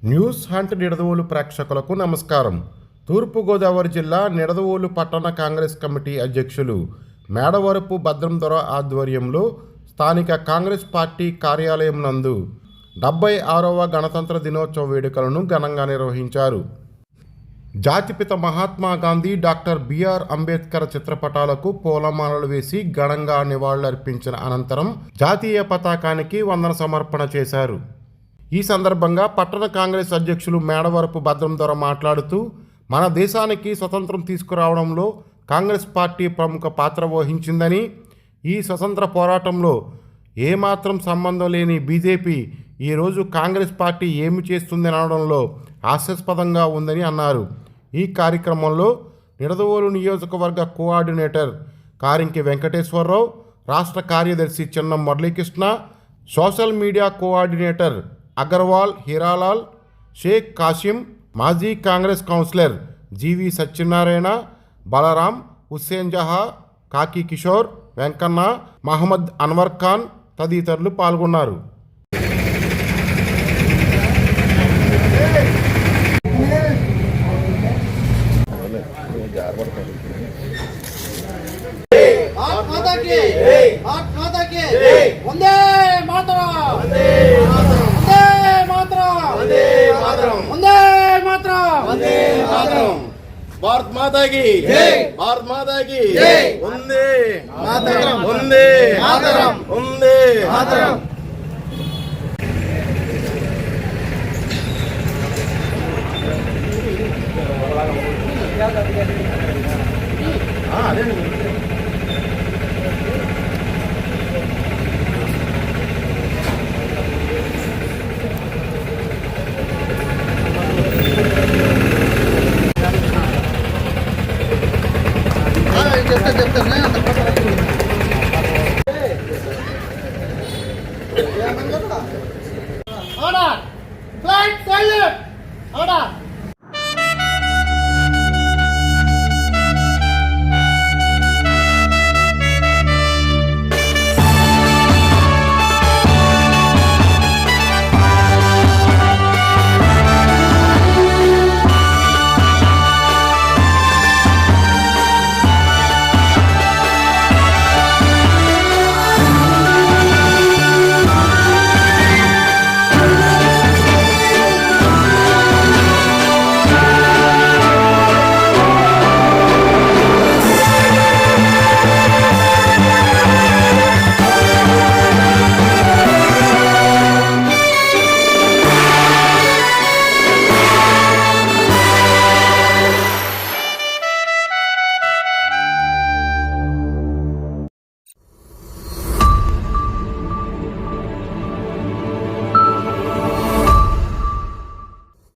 News hunt Nidadavolu ప్రేక్షకులకు నమస్కారం. తూర్పుగోదావరి జిల్లా నిడదవోలు పట్టణ కాంగ్రెస్ కమిటీ అధ్యక్షులు మేడవరపు భద్రందొర ఆధ్వర్యంలో స్థానిక కాంగ్రెస్ పార్టీ కార్యాలయం నందు 76వ గణతంత్ర దినోత్సవ వేడుకలను ఘనంగా నిర్వహించారు. జాతిపిత మహాత్మా గాంధీ, డాక్టర్ బిఆర్ అంబేద్కర్ చిత్రపటాలకు పూలమాలలు వేసి ఘనంగా నివాళులర్పించిన అనంతరం జాతీయ పతాకానికి వందన సమర్పణ చేశారు. ఈ సందర్భంగా పట్టణ కాంగ్రెస్ అధ్యక్షులు మేడవరపు భద్రందొర మాట్లాడుతూ, మన దేశానికి స్వతంత్రం తీసుకురావడంలో కాంగ్రెస్ పార్టీ ప్రముఖ పాత్ర వహించిందని, ఈ స్వతంత్ర పోరాటంలో ఏమాత్రం సంబంధం లేని బీజేపీ ఈరోజు కాంగ్రెస్ పార్టీ ఏమి చేస్తుందని అనడంలో హాస్యాస్పదంగా ఉందని అన్నారు. ఈ కార్యక్రమంలో నిడదవోలు నియోజకవర్గ కోఆర్డినేటర్ కారింకి వెంకటేశ్వరరావు, రాష్ట్ర కార్యదర్శి Chinnam Muralikrishna, social media coordinator Agarwal Hiralal, Shaik Kasim, మాజీ కాంగ్రెస్ కౌన్సిలర్ జీవి సత్యనారాయణ, బలరాం, హుస్సేన్ జహా, కాకి కిషోర్, వెంకన్న, మహమ్మద్ అన్వర్ ఖాన్ తదితరులు పాల్గొన్నారు. భారత్ మాతా కీ జై, భారత్ మాతా కీ జై. Vande Mataram, Vande Mataram, Vande Mataram. Order! Flight silent! Order!